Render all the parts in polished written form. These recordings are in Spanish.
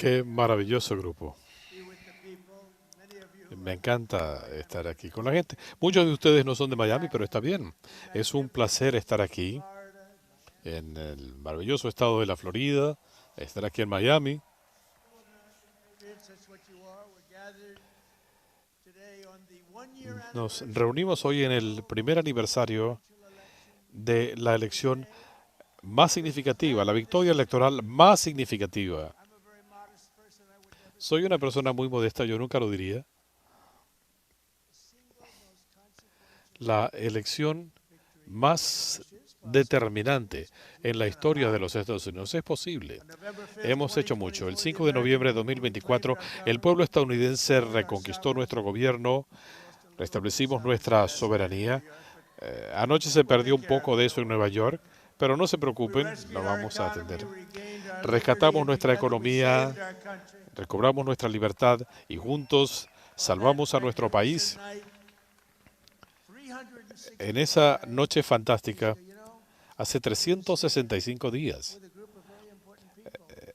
Qué maravilloso grupo. Me encanta estar aquí con la gente. Muchos de ustedes no son de Miami, pero está bien. Es un placer estar aquí en el maravilloso estado de la Florida, estar aquí en Miami. Nos reunimos hoy en el primer aniversario de la elección más significativa, la victoria electoral más significativa. Soy una persona muy modesta, yo nunca lo diría. La elección más determinante en la historia de los Estados Unidos. Es posible. Hemos hecho mucho. El 5 de noviembre de 2024, el pueblo estadounidense reconquistó nuestro gobierno, restablecimos nuestra soberanía. Anoche se perdió un poco de eso en Nueva York, pero no se preocupen, lo vamos a atender. Rescatamos nuestra economía, recobramos nuestra libertad y juntos salvamos a nuestro país. En esa noche fantástica, hace 365 días,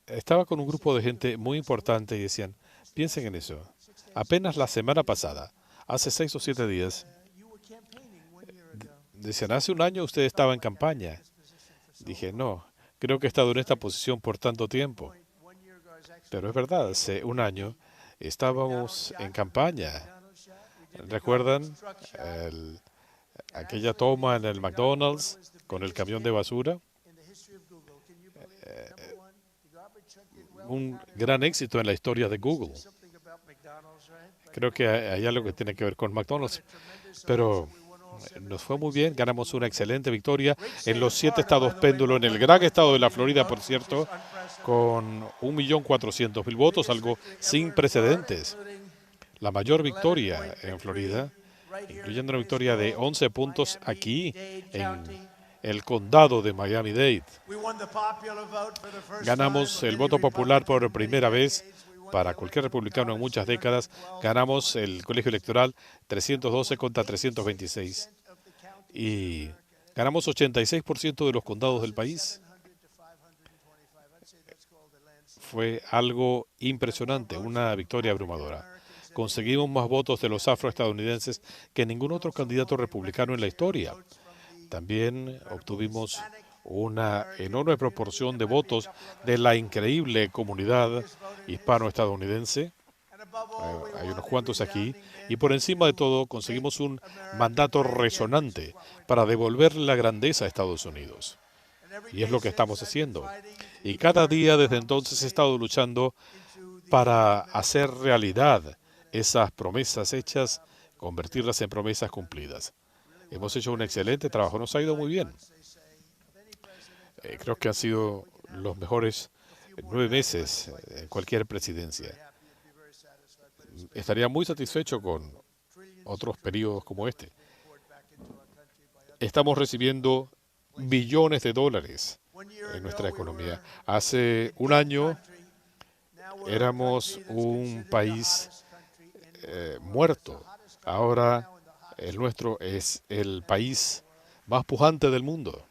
estaba con un grupo de gente muy importante y decían, piensen en eso, apenas la semana pasada, hace 6 o 7 días, decían, hace un año usted estaba en campaña. Dije, no, creo que he estado en esta posición por tanto tiempo. Pero es verdad, hace un año estábamos en campaña. ¿Recuerdan aquella toma en el McDonald's con el camión de basura? Un gran éxito en la historia de Google. Creo que hay algo que tiene que ver con McDonald's. Pero nos fue muy bien, ganamos una excelente victoria en los 7 estados péndulo, en el gran estado de la Florida, por cierto, con 1.400.000 votos, algo sin precedentes. La mayor victoria en Florida, incluyendo una victoria de 11 puntos aquí en el condado de Miami-Dade. Ganamos el voto popular por primera vez para cualquier republicano en muchas décadas. Ganamos el colegio electoral 312 contra 326. Y ganamos 86% de los condados del país. Fue algo impresionante, una victoria abrumadora. Conseguimos más votos de los afroestadounidenses que ningún otro candidato republicano en la historia. También obtuvimos una enorme proporción de votos de la increíble comunidad hispano-estadounidense. Hay unos cuantos aquí. Y por encima de todo, conseguimos un mandato resonante para devolverle la grandeza a Estados Unidos. Y es lo que estamos haciendo. Y cada día desde entonces he estado luchando para hacer realidad esas promesas hechas, convertirlas en promesas cumplidas. Hemos hecho un excelente trabajo, nos ha ido muy bien. Creo que han sido los mejores 9 meses en cualquier presidencia. Estaría muy satisfecho con otros periodos como este. Estamos recibiendo billones de dólares en nuestra economía. Hace un año éramos un país muerto. Ahora el nuestro es el país más pujante del mundo.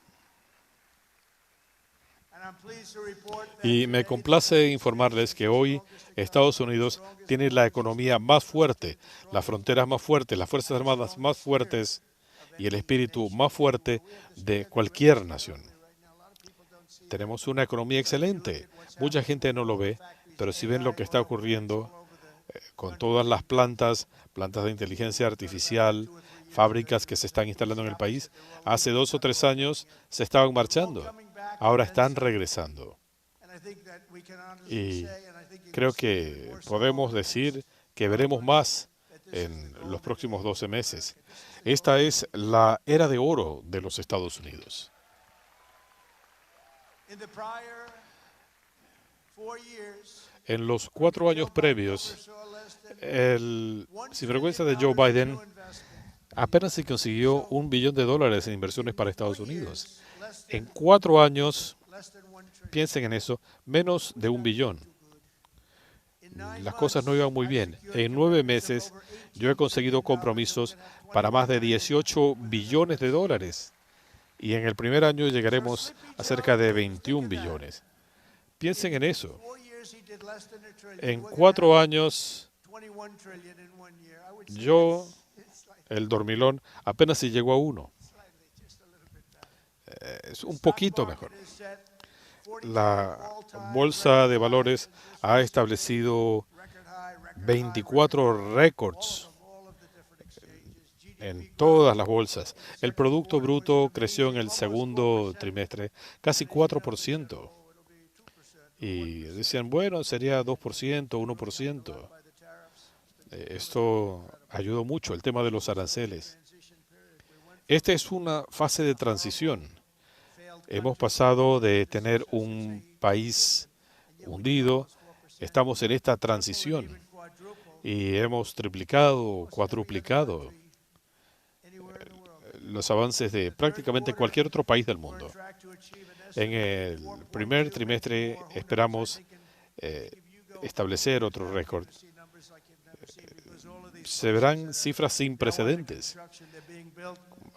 Y me complace informarles que hoy Estados Unidos tiene la economía más fuerte, las fronteras más fuertes, las Fuerzas Armadas más fuertes y el espíritu más fuerte de cualquier nación. Tenemos una economía excelente. Mucha gente no lo ve, pero si ven lo que está ocurriendo con todas las plantas de inteligencia artificial, fábricas que se están instalando en el país, hace 2 o 3 años se estaban marchando, ahora están regresando. Y creo que podemos decir que veremos más en los próximos 12 meses. Esta es la era de oro de los Estados Unidos. En los 4 años previos, el sinvergüenza de Joe Biden apenas se consiguió $1 billón en inversiones para Estados Unidos. En 4 años, piensen en eso, menos de $1 billón. Las cosas no iban muy bien. En 9 meses, yo he conseguido compromisos para más de $18 billones. Y en el primer año llegaremos a cerca de 21 billones. Piensen en eso. En 4 años, yo, el dormilón, apenas si llegó a 1. Es un poquito mejor. La bolsa de valores ha establecido 24 récords en todas las bolsas. El Producto Bruto creció en el segundo trimestre casi 4%. Y decían, bueno, sería 2%, 1%. Esto ayudó mucho, el tema de los aranceles. Esta es una fase de transición. Hemos pasado de tener un país hundido, estamos en esta transición y hemos triplicado, cuadruplicado los avances de prácticamente cualquier otro país del mundo. En el primer trimestre esperamos establecer otro récord. Se verán cifras sin precedentes.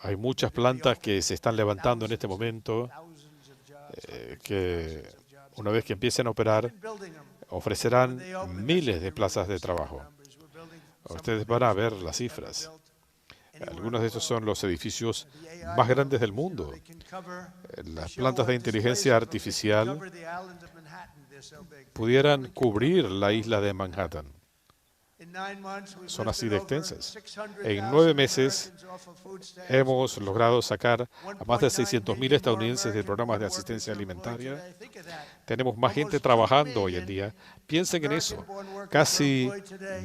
Hay muchas plantas que se están levantando en este momento, que una vez que empiecen a operar, ofrecerán miles de plazas de trabajo. Ustedes van a ver las cifras. Algunos de estos son los edificios más grandes del mundo. Las plantas de inteligencia artificial pudieran cubrir la isla de Manhattan. Son así de extensas. En 9 meses hemos logrado sacar a más de 600.000 estadounidenses de programas de asistencia alimentaria. Tenemos más gente trabajando hoy en día. Piensen en eso. Casi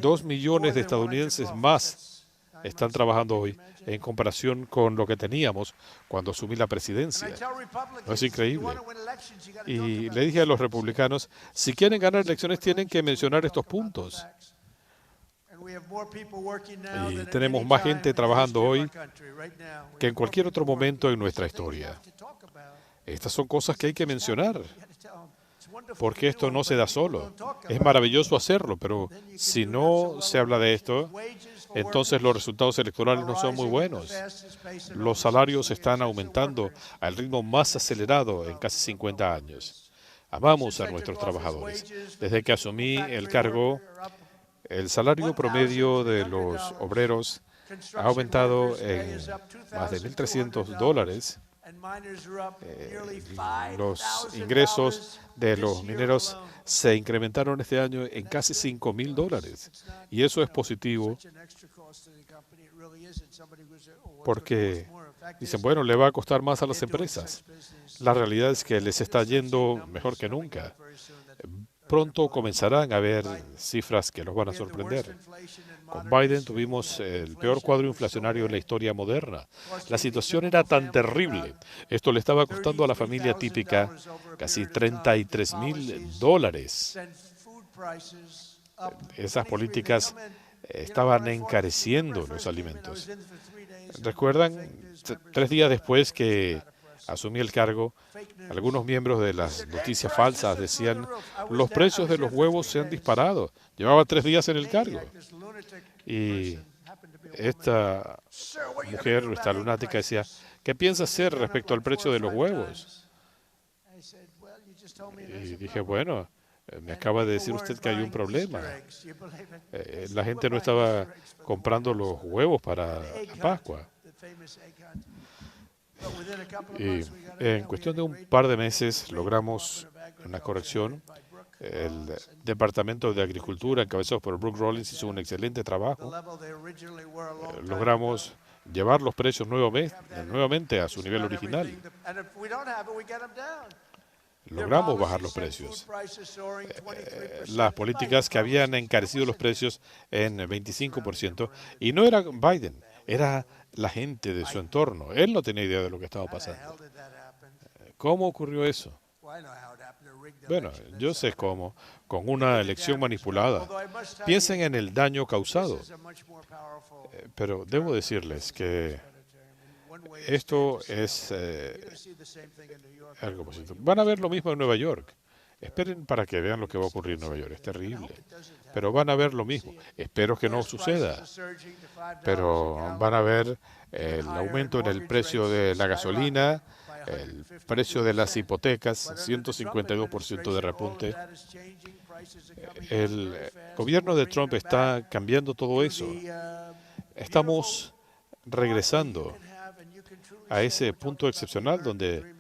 2 millones de estadounidenses más están trabajando hoy en comparación con lo que teníamos cuando asumí la presidencia. ¿No es increíble? Y le dije a los republicanos, si quieren ganar elecciones tienen que mencionar estos puntos. Y tenemos más gente trabajando hoy que en cualquier otro momento en nuestra historia. Estas son cosas que hay que mencionar, porque esto no se da solo. Es maravilloso hacerlo, pero si no se habla de esto, entonces los resultados electorales no son muy buenos. Los salarios están aumentando al ritmo más acelerado en casi 50 años. Amamos a nuestros trabajadores. Desde que asumí el cargo, el salario promedio de los obreros ha aumentado en más de $1,300. Los ingresos de los mineros se incrementaron este año en casi $5,000. Y eso es positivo porque dicen, bueno, le va a costar más a las empresas. La realidad es que les está yendo mejor que nunca. Pronto comenzarán a ver cifras que los van a sorprender. Con Biden tuvimos el peor cuadro inflacionario en la historia moderna. La situación era tan terrible. Esto le estaba costando a la familia típica casi $33,000. Esas políticas estaban encareciendo los alimentos. ¿Recuerdan? 3 días después que asumí el cargo, algunos miembros de las noticias falsas decían, los precios de los huevos se han disparado. Llevaba 3 días en el cargo. Y esta mujer, esta lunática, decía, ¿qué piensa hacer respecto al precio de los huevos? Y dije, bueno, me acaba de decir usted que hay un problema. La gente no estaba comprando los huevos para Pascua. Y en cuestión de un par de meses logramos una corrección. El Departamento de Agricultura, encabezado por Brooke Rollins, hizo un excelente trabajo. Logramos llevar los precios nuevamente a su nivel original. Logramos bajar los precios. Las políticas que habían encarecido los precios en 25%, y no era Biden, era la gente de su entorno. Él no tenía idea de lo que estaba pasando. ¿Cómo ocurrió eso? Bueno, yo sé cómo, con una elección manipulada. Piensen en el daño causado. Pero debo decirles que esto es algo positivo. Van a ver lo mismo en Nueva York. Esperen para que vean lo que va a ocurrir en Nueva York. Es terrible. Pero van a ver lo mismo. Espero que no suceda. Pero van a ver el aumento en el precio de la gasolina El precio de las hipotecas, 152% de repunte. El gobierno de Trump está cambiando todo eso. Estamos regresando a ese punto excepcional donde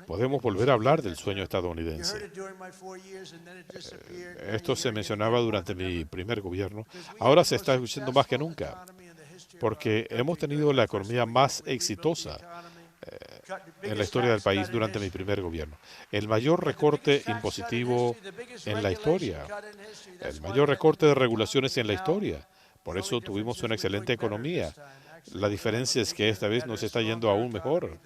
podemos volver a hablar del sueño estadounidense. Esto se mencionaba durante mi primer gobierno. Ahora se está escuchando más que nunca, porque hemos tenido la economía más exitosa en la historia del país durante mi primer gobierno. El mayor recorte impositivo en la historia, el mayor recorte de regulaciones en la historia. Por eso tuvimos una excelente economía. La diferencia es que esta vez nos está yendo aún mejor.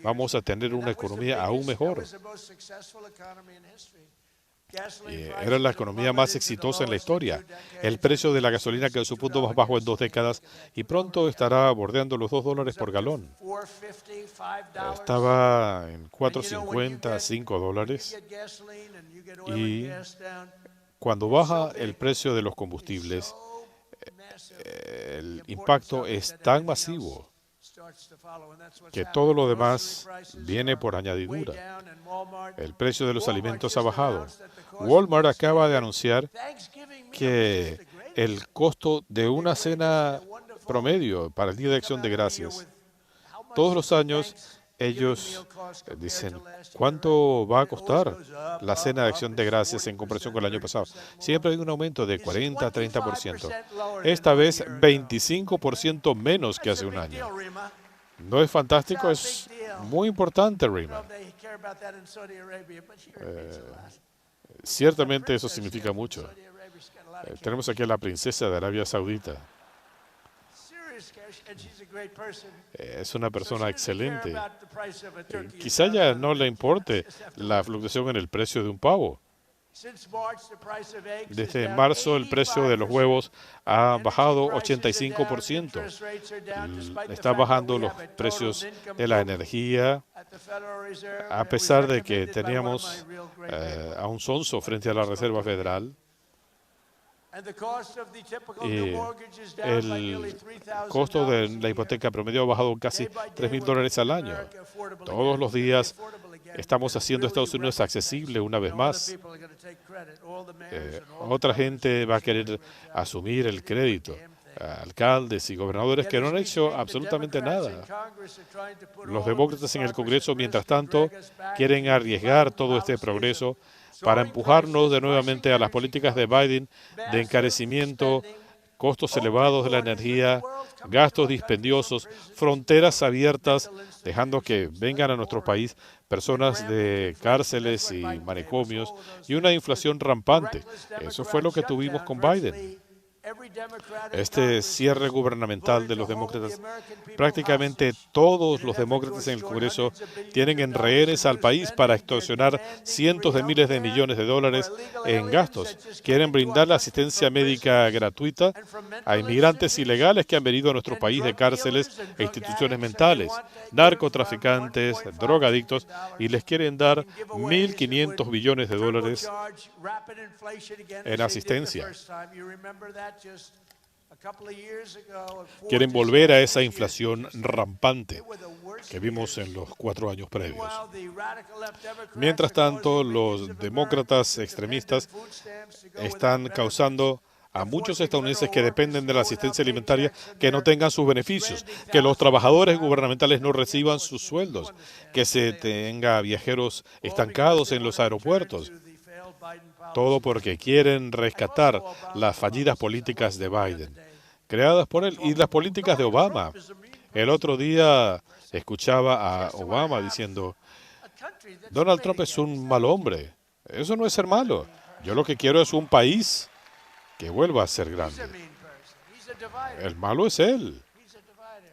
Vamos a tener una economía aún mejor. Era la economía más exitosa en la historia. El precio de la gasolina quedó en su punto más bajo en 2 décadas y pronto estará bordeando los $2 por galón. Estaba en $4.50, $5. Y cuando baja el precio de los combustibles, el impacto es tan masivo que todo lo demás viene por añadidura. El precio de los alimentos ha bajado. Walmart acaba de anunciar que el costo de una cena promedio para el Día de Acción de Gracias, todos los años ellos dicen, ¿cuánto va a costar la cena de Acción de Gracias en comparación con el año pasado? Siempre hay un aumento de 40 a 30%. Esta vez 25% menos que hace un año. ¿No es fantástico? Es muy importante, Rima. Ciertamente eso significa mucho. Tenemos aquí a la princesa de Arabia Saudita. Es una persona excelente. Quizá ya no le importe la fluctuación en el precio de un pavo. Desde marzo el precio de los huevos ha bajado 85%. Está bajando los precios de la energía, a pesar de que teníamos a un sonso frente a la Reserva Federal. Y el costo de la hipoteca promedio ha bajado casi $3.000 al año. Todos los días estamos haciendo Estados Unidos accesible una vez más. Otra gente va a querer asumir el crédito. Alcaldes y gobernadores que no han hecho absolutamente nada. Los demócratas en el Congreso, mientras tanto, quieren arriesgar todo este progreso para empujarnos de nuevamente a las políticas de Biden de encarecimiento, costos elevados de la energía, gastos dispendiosos, fronteras abiertas, dejando que vengan a nuestro país personas de cárceles y manicomios y una inflación rampante. Eso fue lo que tuvimos con Biden. Este cierre gubernamental de los demócratas, prácticamente todos los demócratas en el Congreso tienen en rehenes al país para extorsionar cientos de miles de millones de dólares en gastos. Quieren brindar la asistencia médica gratuita a inmigrantes ilegales que han venido a nuestro país de cárceles e instituciones mentales, narcotraficantes, drogadictos, y les quieren dar 1.500 billones de dólares en asistencia. Quieren volver a esa inflación rampante que vimos en los 4 años previos. Mientras tanto, los demócratas extremistas están causando a muchos estadounidenses que dependen de la asistencia alimentaria que no tengan sus beneficios, que los trabajadores gubernamentales no reciban sus sueldos, que se tenga viajeros estancados en los aeropuertos. Todo porque quieren rescatar las fallidas políticas de Biden, creadas por él, y las políticas de Obama. El otro día escuchaba a Obama diciendo, Donald Trump es un mal hombre. Eso no es ser malo. Yo lo que quiero es un país que vuelva a ser grande. El malo es él.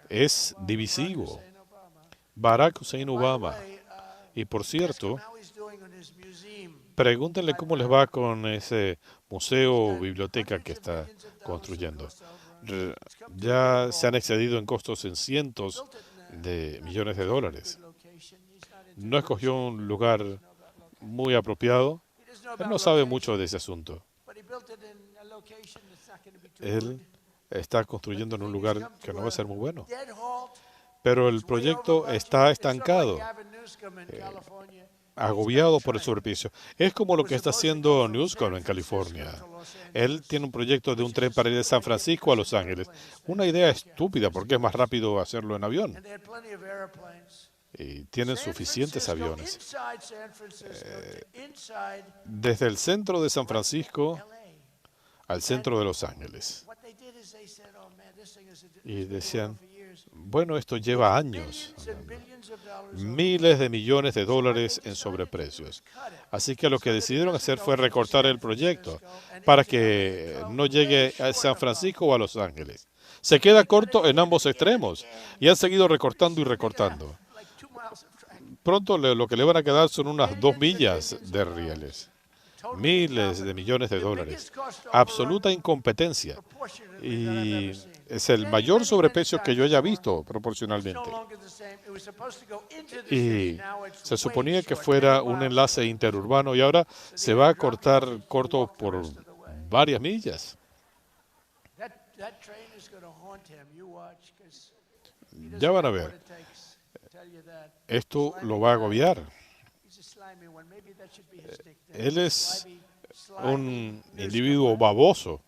Es divisivo. Barack Hussein Obama. Y por cierto, pregúntenle cómo les va con ese museo o biblioteca que está construyendo. Ya se han excedido en costos en cientos de millones de dólares. No escogió un lugar muy apropiado. Él no sabe mucho de ese asunto. Él está construyendo en un lugar que no va a ser muy bueno. pero el proyecto está estancado, agobiado por el sobreprecio. Es como lo que está haciendo Newsom en California. Él tiene un proyecto de un tren para ir de San Francisco a Los Ángeles. Una idea estúpida porque es más rápido hacerlo en avión. Y tienen suficientes aviones. Desde el centro de San Francisco al centro de Los Ángeles. Y decían, bueno, esto lleva años, miles de millones de dólares en sobreprecios. Así que lo que decidieron hacer fue recortar el proyecto para que no llegue a San Francisco o a Los Ángeles. Se queda corto en ambos extremos y han seguido recortando y recortando. Pronto lo que le van a quedar son unas 2 millas de rieles. Miles de millones de dólares. Absoluta incompetencia. Y es el mayor sobreprecio que yo haya visto proporcionalmente. Y se suponía que fuera un enlace interurbano y ahora se va a cortar corto por varias millas. Ya van a ver. Esto lo va a agobiar. Él es un individuo baboso.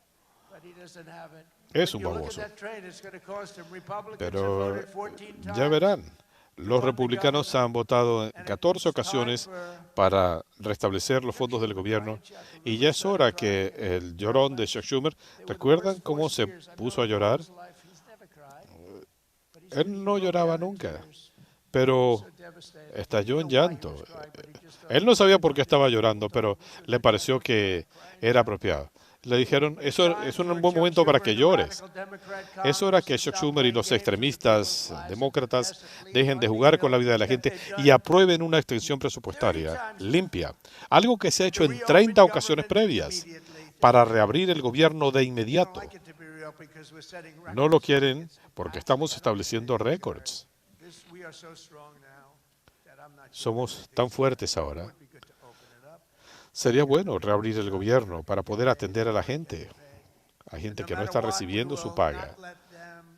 Es un baboso. Pero ya verán, los republicanos han votado en 14 ocasiones para restablecer los fondos del gobierno y ya es hora que el llorón de Chuck Schumer, ¿recuerdan cómo se puso a llorar? Él no lloraba nunca, pero estalló en llanto. Él no sabía por qué estaba llorando, pero le pareció que era apropiado. Le dijeron, eso es un buen momento para que llores. Es hora que Chuck Schumer y los extremistas demócratas dejen de jugar con la vida de la gente y aprueben una extensión presupuestaria limpia. Algo que se ha hecho en 30 ocasiones previas para reabrir el gobierno de inmediato. No lo quieren porque estamos estableciendo récords. Somos tan fuertes ahora. Sería bueno reabrir el gobierno para poder atender a la gente. Hay gente que no está recibiendo su paga.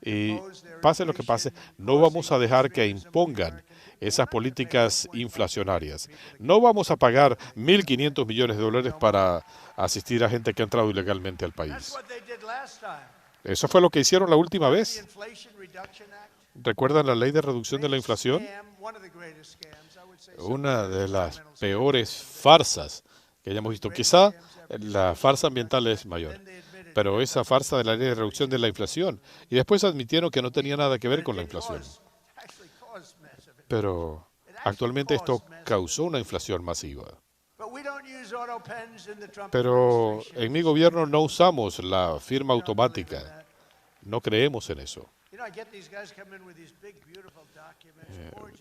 Y pase lo que pase, no vamos a dejar que impongan esas políticas inflacionarias. No vamos a pagar 1.500 millones de dólares para asistir a gente que ha entrado ilegalmente al país. Eso fue lo que hicieron la última vez. ¿Recuerdan la ley de reducción de la inflación? Una de las peores farsas que hayamos visto. Quizá la farsa ambiental es mayor, pero esa farsa de la ley de reducción de la inflación. Y después admitieron que no tenía nada que ver con la inflación. Pero actualmente esto causó una inflación masiva. Pero en mi gobierno no usamos la firma automática. No creemos en eso.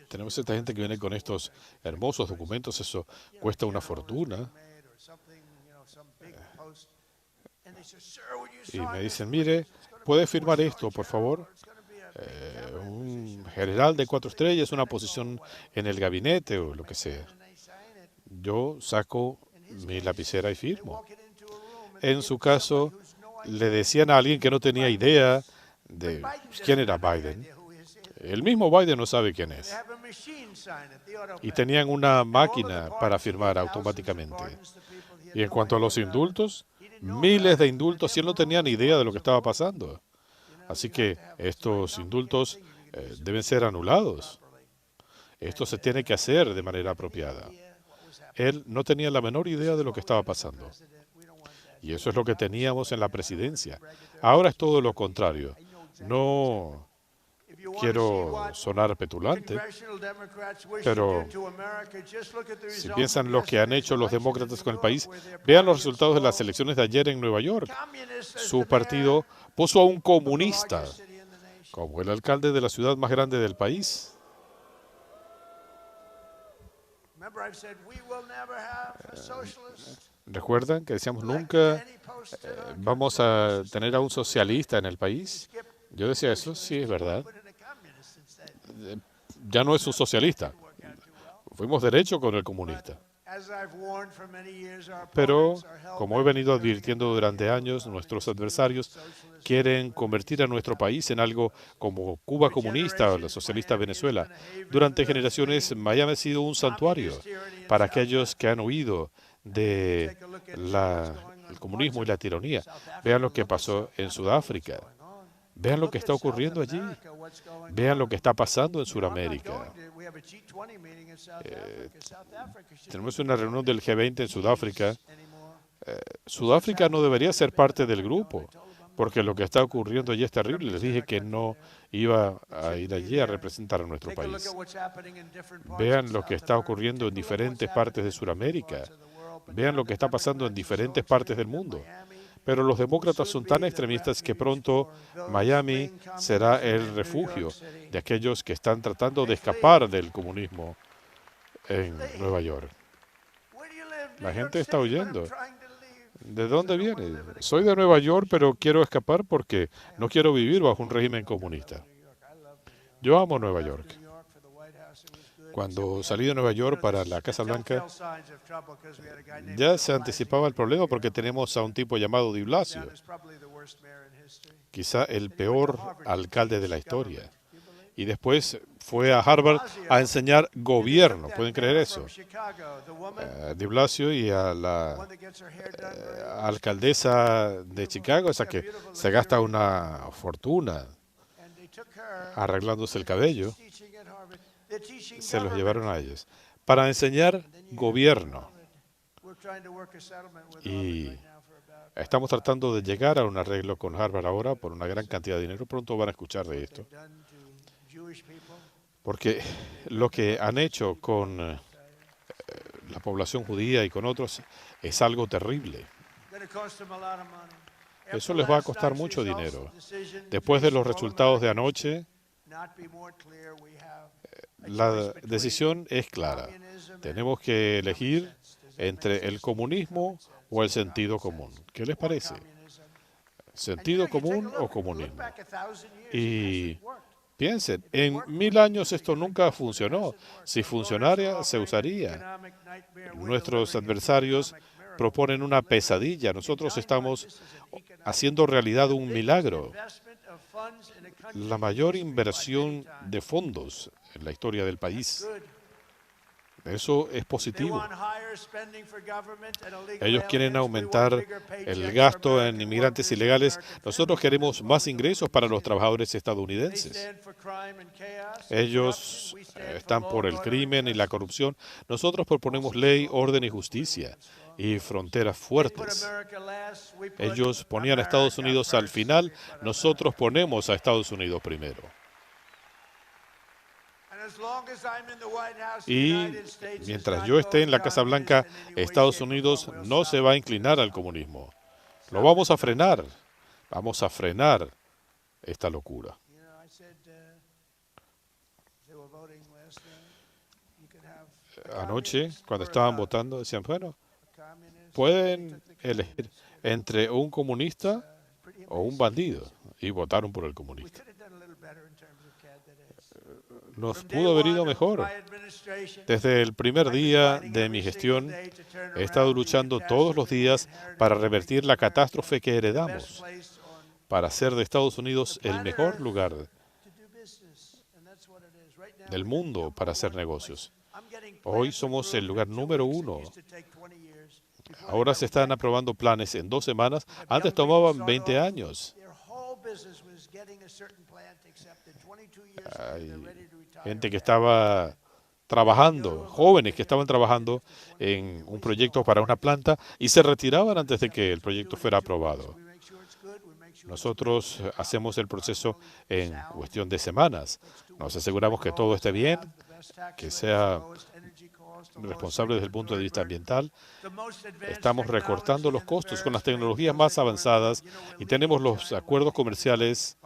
Tenemos esta gente que viene con estos hermosos documentos, eso cuesta una fortuna. Y me dicen, mire, ¿puede firmar esto, por favor? Un general de 4 estrellas, una posición en el gabinete o lo que sea. Yo saco mi lapicera y firmo. En su caso, le decían a alguien que no tenía idea de quién era Biden. El mismo Biden no sabe quién es. Y tenían una máquina para firmar automáticamente. Y en cuanto a los indultos, miles de indultos, y él no tenía ni idea de lo que estaba pasando. Así que estos indultos deben ser anulados. Esto se tiene que hacer de manera apropiada. Él no tenía la menor idea de lo que estaba pasando. Y eso es lo que teníamos en la presidencia. Ahora es todo lo contrario. No quiero sonar petulante, pero si piensan lo que han hecho los demócratas con el país, vean los resultados de las elecciones de ayer en Nueva York. Su partido puso a un comunista como el alcalde de la ciudad más grande del país. ¿Recuerdan que decíamos nunca vamos a tener a un socialista en el país? Yo decía eso, sí, es verdad. Ya no es un socialista. Fuimos derecho con el comunista. Pero, como he venido advirtiendo durante años, nuestros adversarios quieren convertir a nuestro país en algo como Cuba comunista o la socialista Venezuela. Durante generaciones, Miami ha sido un santuario para aquellos que han huido de el comunismo y la tiranía. Vean lo que pasó en Sudáfrica. Vean lo que está ocurriendo allí. Vean lo que está pasando en Sudamérica. Tenemos una reunión del G20 en Sudáfrica. Sudáfrica no debería ser parte del grupo, porque lo que está ocurriendo allí es terrible. Les dije que no iba a ir allí a representar a nuestro país. Vean lo que está ocurriendo en diferentes partes de Sudamérica. Vean lo que está pasando en diferentes partes del mundo. Pero los demócratas son tan extremistas que pronto Miami será el refugio de aquellos que están tratando de escapar del comunismo en Nueva York. La gente está huyendo. ¿De dónde viene? Soy de Nueva York, pero quiero escapar porque no quiero vivir bajo un régimen comunista. Yo amo Nueva York. Cuando salí de Nueva York para la Casa Blanca, ya se anticipaba el problema porque tenemos a un tipo llamado de Blasio, quizá el peor alcalde de la historia. Y después fue a Harvard a enseñar gobierno. ¿Pueden creer eso? De Blasio y a la alcaldesa de Chicago, esa que se gasta una fortuna arreglándose el cabello, se los llevaron a ellos para enseñar gobierno. Y estamos tratando de llegar a un arreglo con Harvard ahora por una gran cantidad de dinero. Pronto van a escuchar de esto. Porque lo que han hecho con la población judía y con otros es algo terrible. Eso les va a costar mucho dinero. Después de los resultados de anoche, la decisión es clara. Tenemos que elegir entre el comunismo o el sentido común. ¿Qué les parece? ¿Sentido común o comunismo? Y piensen, en 1000 años esto nunca funcionó. Si funcionara, se usaría. Nuestros adversarios proponen una pesadilla. Nosotros estamos haciendo realidad un milagro. La mayor inversión de fondos en la historia del país. Eso es positivo. Ellos quieren aumentar el gasto en inmigrantes ilegales. Nosotros queremos más ingresos para los trabajadores estadounidenses. Ellos están por el crimen y la corrupción. Nosotros proponemos ley, orden y justicia y fronteras fuertes. Ellos ponían a Estados Unidos al final. Nosotros ponemos a Estados Unidos primero. Y mientras yo esté en la Casa Blanca, Estados Unidos no se va a inclinar al comunismo. Lo vamos a frenar. Vamos a frenar esta locura. Anoche, cuando estaban votando, decían, bueno, pueden elegir entre un comunista o un bandido. Y votaron por el comunista. Nos pudo haber ido mejor. Desde el primer día de mi gestión, he estado luchando todos los días para revertir la catástrofe que heredamos, para hacer de Estados Unidos el mejor lugar del mundo para hacer negocios. Hoy somos el lugar número 1. Ahora se están aprobando planes en 2 semanas. Antes tomaban 20 años. Hay gente que estaba trabajando, jóvenes que estaban trabajando en un proyecto para una planta y se retiraban antes de que el proyecto fuera aprobado. Nosotros hacemos el proceso en cuestión de semanas. Nos aseguramos que todo esté bien, que sea responsable desde el punto de vista ambiental. Estamos recortando los costos con las tecnologías más avanzadas y tenemos los acuerdos comerciales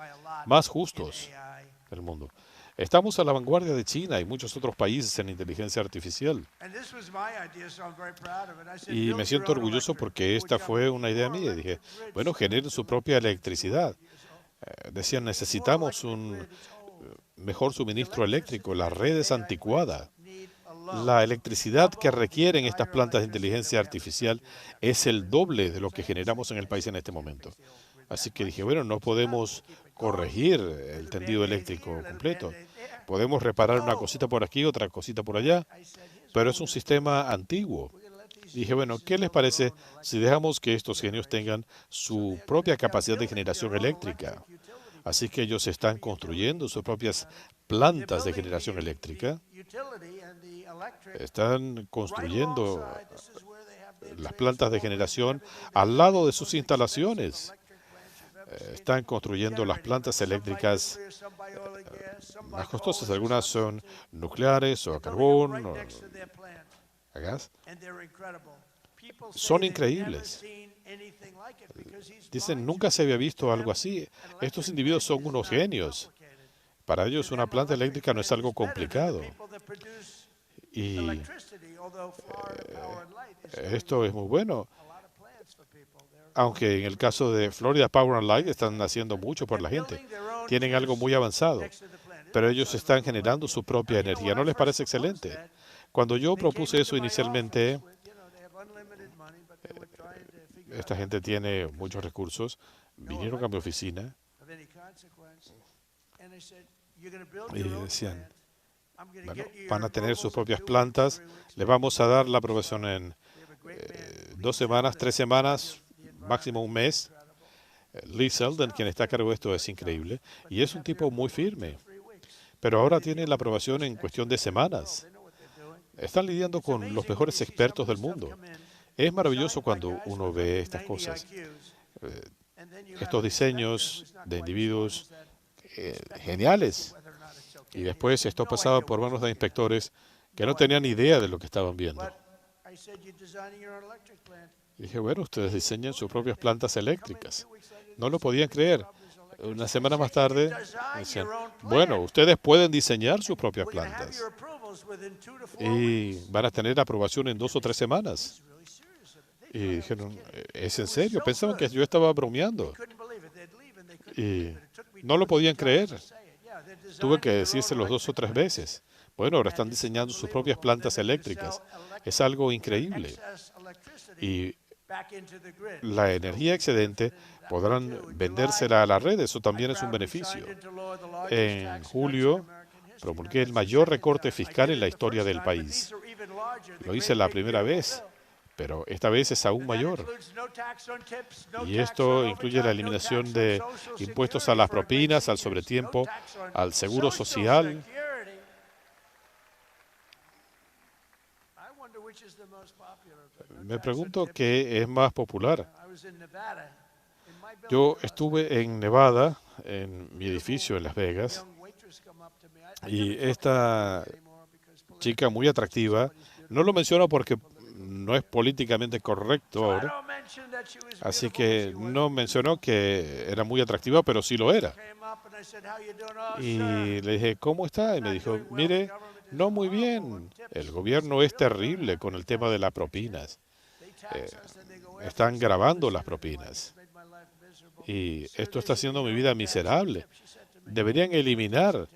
más justos del mundo. Estamos a la vanguardia de China y muchos otros países en inteligencia artificial. Y me siento orgulloso porque esta fue una idea mía. Dije, bueno, generen su propia electricidad. Decían, necesitamos un mejor suministro eléctrico. La red es anticuada. la electricidad que requieren estas plantas de inteligencia artificial es el doble de lo que generamos en el país en este momento. Así que dije, bueno, no podemos corregir el tendido eléctrico completo. Podemos reparar una cosita por aquí, otra cosita por allá, pero es un sistema antiguo. Dije, bueno, ¿qué les parece si dejamos que estos genios tengan su propia capacidad de generación eléctrica? Así que ellos están construyendo sus propias plantas de generación eléctrica, están construyendo las plantas de generación al lado de sus instalaciones. Están construyendo las plantas eléctricas más costosas. Algunas son nucleares o a carbón o a gas. Son increíbles. Dicen, nunca se había visto algo así. Estos individuos son unos genios. Para ellos una planta eléctrica no es algo complicado. Y esto es muy bueno. Aunque en el caso de Florida Power and Light están haciendo mucho por la gente. Tienen algo muy avanzado. Pero ellos están generando su propia energía. ¿No les parece excelente? Cuando yo propuse eso inicialmente, esta gente tiene muchos recursos, vinieron a mi oficina y decían, bueno, van a tener sus propias plantas, les vamos a dar la aprobación en 2 semanas, 3 semanas, máximo un mes. Lee Selden, quien está a cargo de esto, es increíble y es un tipo muy firme, pero ahora tiene la aprobación en cuestión de semanas. Están lidiando con los mejores expertos del mundo. Es maravilloso cuando uno ve estas cosas, estos diseños de individuos geniales. Y después esto pasaba por manos de inspectores que no tenían idea de lo que estaban viendo. Y dije, bueno, ustedes diseñan sus propias plantas eléctricas. No lo podían creer. Una semana más tarde decían, bueno, ustedes pueden diseñar sus propias plantas y van a tener aprobación en 2 o 3 semanas. Y dijeron, ¿es en serio? Pensaban que yo estaba bromeando. Y no lo podían creer. Tuve que decírselos 2 o 3 veces. Bueno, ahora están diseñando sus propias plantas eléctricas. Es algo increíble. Y la energía excedente podrán vendérsela a la red. Eso también es un beneficio. En julio promulgué el mayor recorte fiscal en la historia del país. Lo hice la primera vez, pero esta vez es aún mayor. Y esto incluye la eliminación de impuestos a las propinas, al sobretiempo, al seguro social. Me pregunto qué es más popular. Yo estuve en Nevada, en mi edificio en Las Vegas, y esta chica muy atractiva, no lo menciono porque no es políticamente correcto ahora, así que no mencionó que era muy atractiva, pero sí lo era. Y le dije, ¿cómo está? Y me dijo, mire, no muy bien, el gobierno es terrible con el tema de las propinas. Eh, Están grabando las propinas. Y esto está haciendo mi vida miserable. Deberían eliminar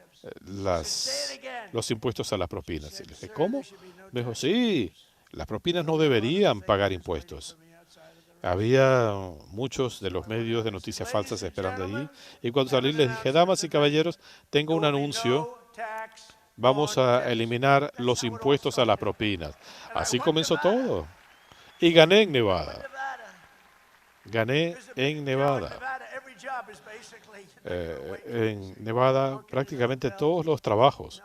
los impuestos a las propinas. Y le dije, ¿cómo? Me dijo, sí, las propinas no deberían pagar impuestos. Había muchos de los medios de noticias falsas esperando allí. Y cuando salí les dije, damas y caballeros, tengo un anuncio. Vamos a eliminar los impuestos a las propinas. Así comenzó todo. Y gané en Nevada. Gané en Nevada. En Nevada prácticamente todos los trabajos,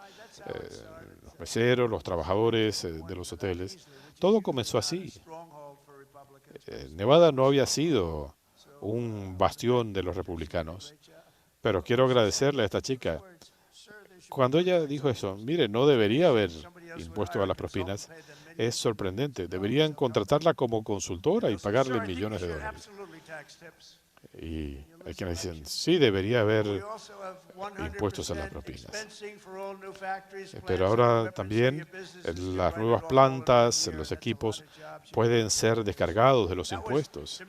los meseros, los trabajadores de los hoteles, todo comenzó así. Nevada no había sido un bastión de los republicanos, pero quiero agradecerle a esta chica. Cuando ella dijo eso, mire, no debería haber impuesto a las propinas, es sorprendente. Deberían contratarla como consultora y pagarle millones de dólares. Y hay quienes dicen, sí, debería haber impuestos a las propinas. Pero ahora también las nuevas plantas, los equipos, pueden ser descargados de los impuestos.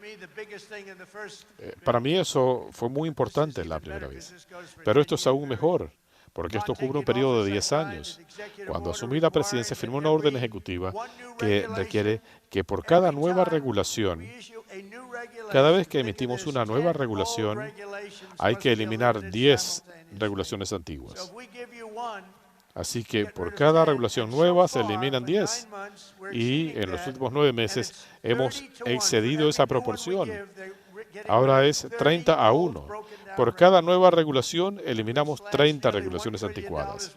Para mí eso fue muy importante la primera vez. Pero esto es aún mejor, porque esto cubre un periodo de 10 años. Cuando asumí la presidencia, firmé una orden ejecutiva que requiere que por cada nueva regulación, cada vez que emitimos una nueva regulación, hay que eliminar 10 regulaciones antiguas. Así que por cada regulación nueva se eliminan 10. Y en los últimos 9 meses hemos excedido esa proporción. Ahora es 30-1. Por cada nueva regulación eliminamos 30 regulaciones anticuadas.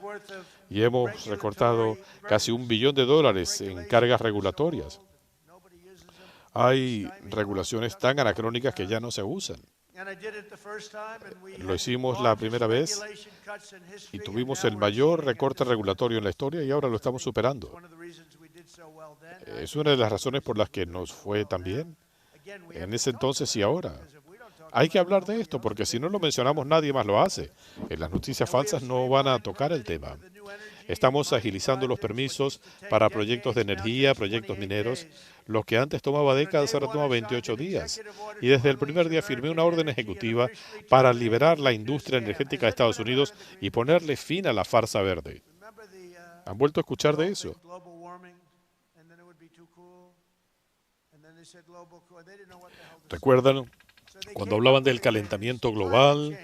Y hemos recortado casi $1 billón en cargas regulatorias. Hay regulaciones tan anacrónicas que ya no se usan. Lo hicimos la primera vez y tuvimos el mayor recorte regulatorio en la historia y ahora lo estamos superando. Es una de las razones por las que nos fue tan bien en ese entonces y ahora. Hay que hablar de esto porque si no lo mencionamos nadie más lo hace. En las noticias falsas no van a tocar el tema. Estamos agilizando los permisos para proyectos de energía, proyectos mineros. Lo que antes tomaba décadas ahora toma 28 días. Y desde el primer día firmé una orden ejecutiva para liberar la industria energética de Estados Unidos y ponerle fin a la farsa verde. ¿Han vuelto a escuchar de eso? ¿Recuerdan cuando hablaban del calentamiento global?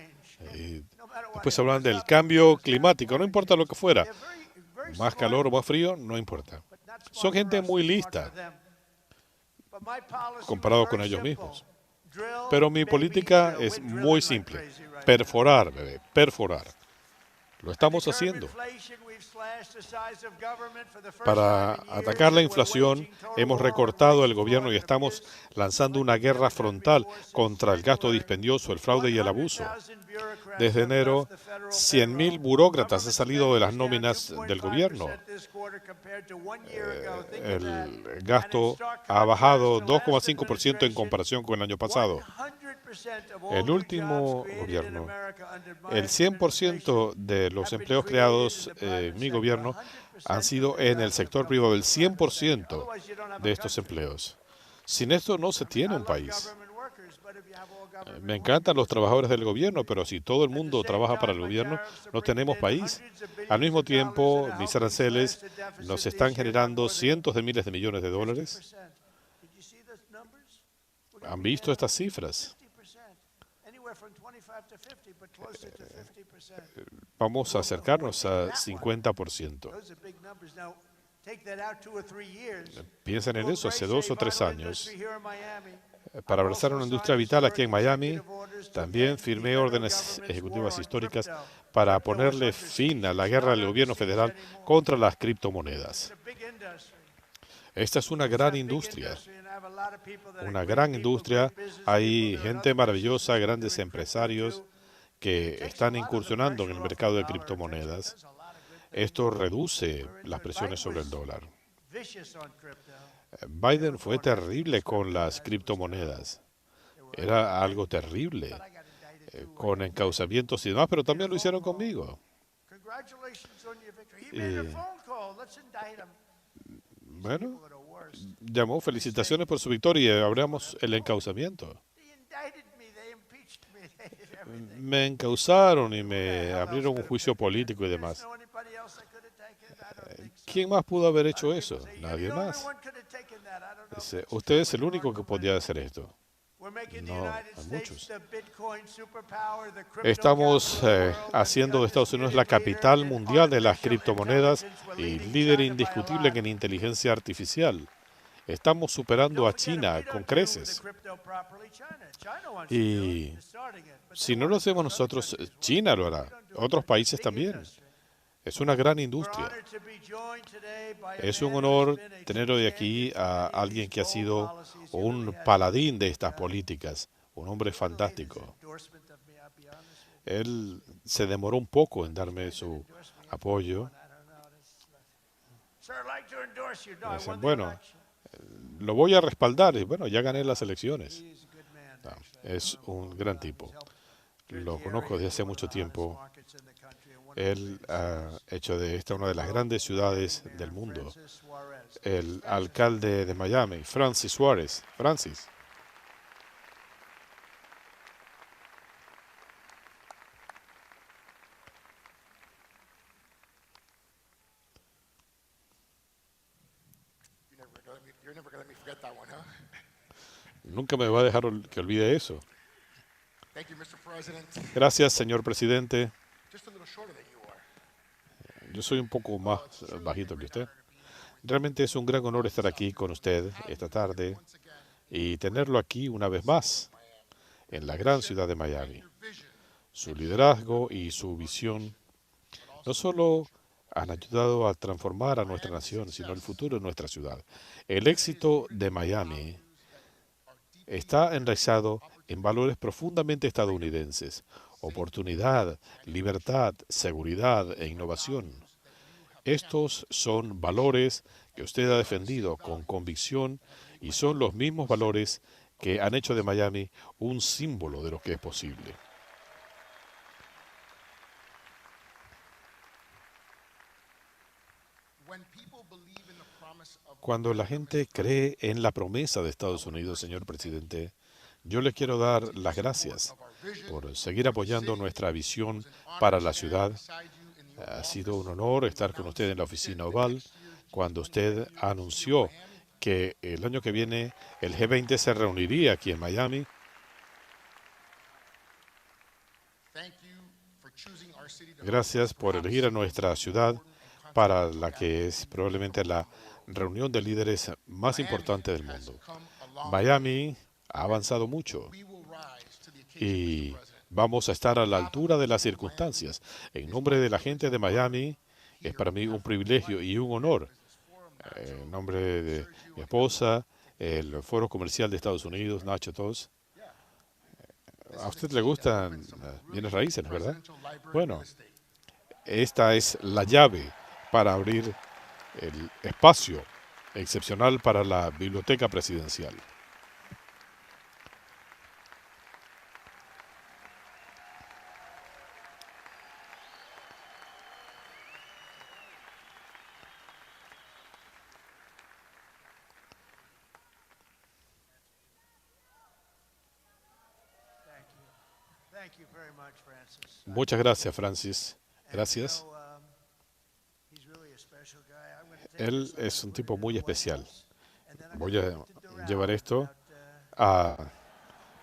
Después hablaban del cambio climático, no importa lo que fuera. Más calor o más frío, no importa. Son gente muy lista comparado con ellos mismos. Pero mi política es muy simple. Perforar, bebé, perforar. Lo estamos haciendo. Para atacar la inflación, hemos recortado el gobierno y estamos lanzando una guerra frontal contra el gasto dispendioso, el fraude y el abuso. Desde enero, 100.000 burócratas han salido de las nóminas del gobierno. El gasto ha bajado 2,5% en comparación con el año pasado. El último gobierno, el 100% de los empleos creados en mi gobierno han sido en el sector privado, el 100% de estos empleos. Sin esto no se tiene un país. Me encantan los trabajadores del gobierno, pero si todo el mundo trabaja para el gobierno, no tenemos país. Al mismo tiempo, mis aranceles nos están generando cientos de miles de millones de dólares. ¿Han visto estas cifras? Vamos a acercarnos a 50%. Piensen en eso, hace 2 o 3 años. Para abrazar una industria vital aquí en Miami, también firmé órdenes ejecutivas históricas para ponerle fin a la guerra del gobierno federal contra las criptomonedas. Esta es una gran industria. Una gran industria. Hay gente maravillosa, grandes empresarios que están incursionando en el mercado de criptomonedas. Esto reduce las presiones sobre el dólar. Biden fue terrible con las criptomonedas. Era algo terrible, con encauzamientos y demás, pero también lo hicieron conmigo. Bueno, llamó, felicitaciones por su victoria y abramos el encauzamiento. Me encauzaron y me abrieron un juicio político y demás. ¿Quién más pudo haber hecho eso? Nadie más. Usted es el único que podía hacer esto. No, hay muchos. Estamos haciendo de Estados Unidos la capital mundial de las criptomonedas y líder indiscutible en inteligencia artificial. Estamos superando a China con creces. Y si no lo hacemos nosotros, China lo hará. Otros países también. Es una gran industria. Es un honor tener hoy aquí a alguien que ha sido un paladín de estas políticas, un hombre fantástico. Él se demoró un poco en darme su apoyo. Me dicen, bueno, lo voy a respaldar. Y bueno, ya gané las elecciones. No, es un gran tipo. Lo conozco desde hace mucho tiempo. Él ha hecho de esta una de las grandes ciudades del mundo. El alcalde de Miami, Francis Suárez. Francis. Nunca me va a dejar que olvide eso. Gracias, señor presidente. Yo soy un poco más bajito que usted. Realmente es un gran honor estar aquí con usted esta tarde y tenerlo aquí una vez más en la gran ciudad de Miami. Su liderazgo y su visión no solo han ayudado a transformar a nuestra nación, sino el futuro de nuestra ciudad. El éxito de Miami está enraizado en valores profundamente estadounidenses: oportunidad, libertad, seguridad e innovación. Estos son valores que usted ha defendido con convicción y son los mismos valores que han hecho de Miami un símbolo de lo que es posible. Cuando la gente cree en la promesa de Estados Unidos, señor presidente, yo le quiero dar las gracias por seguir apoyando nuestra visión para la ciudad. Ha sido un honor estar con usted en la oficina oval cuando usted anunció que el año que viene el G20 se reuniría aquí en Miami. Gracias por elegir a nuestra ciudad para la que es probablemente la reunión de líderes más importante del mundo. Miami ha avanzado mucho y vamos a estar a la altura de las circunstancias. En nombre de la gente de Miami, es para mí un privilegio y un honor. En nombre de mi esposa, el Foro Comercial de Estados Unidos, Nacho Tos. A usted le gustan bienes raíces, ¿verdad? Bueno, esta es la llave para abrir el espacio excepcional para la biblioteca presidencial. Muchas gracias, Francis. Gracias. Él es un tipo muy especial. Voy a llevar esto a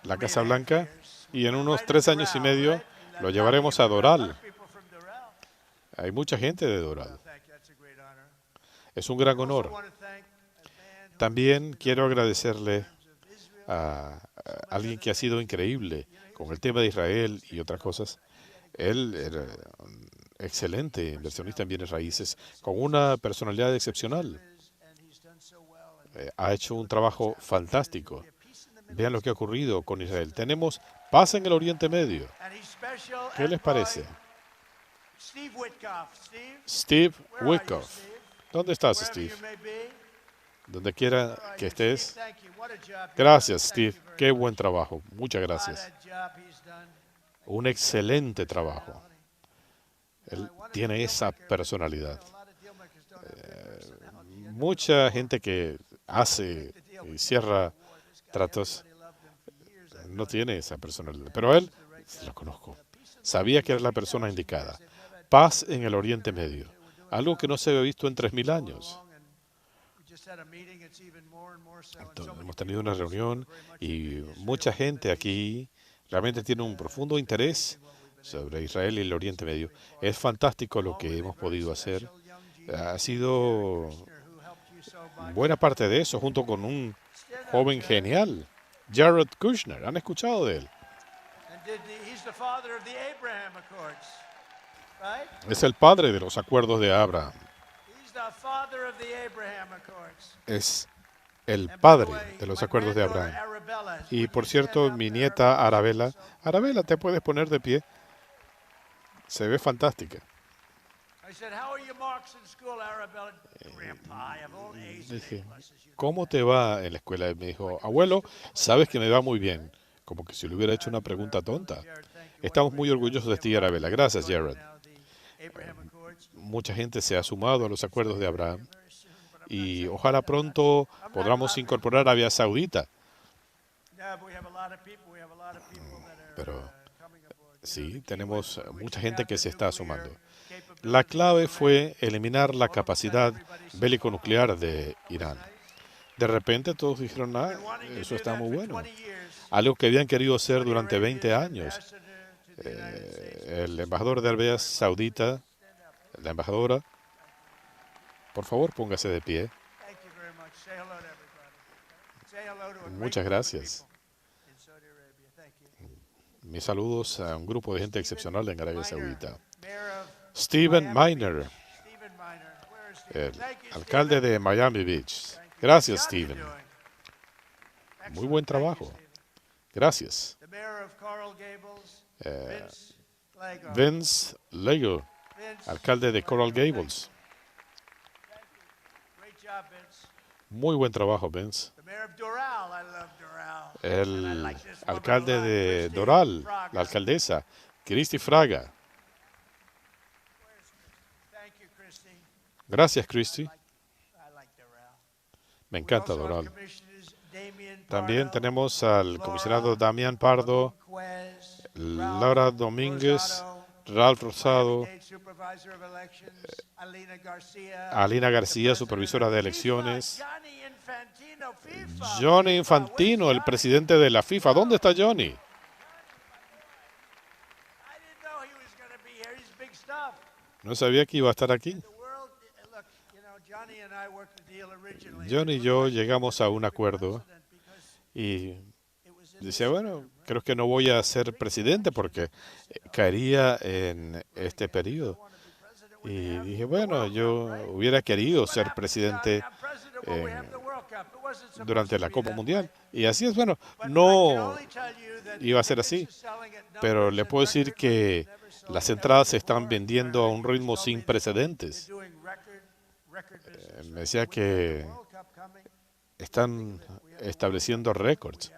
la Casa Blanca y en unos 3 años y medio lo llevaremos a Doral. Hay mucha gente de Doral. Es un gran honor. También quiero agradecerle a alguien que ha sido increíble con el tema de Israel y otras cosas. Él era un excelente inversionista en bienes raíces, con una personalidad excepcional. Ha hecho un trabajo fantástico. Vean lo que ha ocurrido con Israel. Tenemos paz en el Oriente Medio. ¿Qué les parece? Steve Witkoff. ¿Dónde estás, Steve? Donde quiera que estés. Gracias, Steve. Qué buen trabajo. Muchas gracias. Un excelente trabajo. Él tiene esa personalidad. Mucha gente que hace y cierra tratos no tiene esa personalidad. Pero él, lo conozco, sabía que era la persona indicada. Paz en el Oriente Medio. Algo que no se había visto en 3000 años. Entonces, hemos tenido una reunión y mucha gente aquí realmente tiene un profundo interés sobre Israel y el Oriente Medio. Es fantástico lo que hemos podido hacer. Ha sido buena parte de eso, junto con un joven genial, Jared Kushner. ¿Han escuchado de él? Es el padre de los acuerdos de Abraham. Es el padre de los acuerdos de Abraham. Y por cierto, mi nieta Arabella, Arabella, te puedes poner de pie. Se ve fantástica. Dije, ¿cómo te va en la escuela? Y me dijo, abuelo, sabes que me va muy bien. Como que si le hubiera hecho una pregunta tonta. Estamos muy orgullosos de ti, Arabella. Gracias, Jared. Mucha gente se ha sumado a los acuerdos de Abraham y ojalá pronto podamos incorporar a Arabia Saudita. Pero sí, tenemos mucha gente que se está sumando. La clave fue eliminar la capacidad bélico-nuclear de Irán. De repente todos dijeron, eso está muy bueno. Algo que habían querido hacer durante 20 años. El embajador de Arabia Saudita, la embajadora, por favor, póngase de pie. Muchas gracias. Mis saludos a un grupo de gente excepcional en Arabia Saudita. Stephen Miner, el alcalde de Miami Beach. Gracias, Stephen. Muy buen trabajo. Gracias. Vince Lego, alcalde de Coral Gables. Muy buen trabajo, Vince. El alcalde de Doral, la alcaldesa, Christy Fraga. Gracias, Christy. Me encanta Doral. También tenemos al comisionado Damián Pardo, Laura Domínguez, Ralph Rosado, Alina García, supervisora de elecciones, Johnny Infantino, el presidente de la FIFA. ¿Dónde está Johnny? No sabía que iba a estar aquí. Johnny y yo llegamos a un acuerdo y decía, bueno, creo que no voy a ser presidente porque caería en este periodo. Y dije, bueno, yo hubiera querido ser presidente durante la Copa Mundial. Y así es, bueno, no iba a ser así. Pero le puedo decir que las entradas se están vendiendo a un ritmo sin precedentes. Me decía que están estableciendo récords.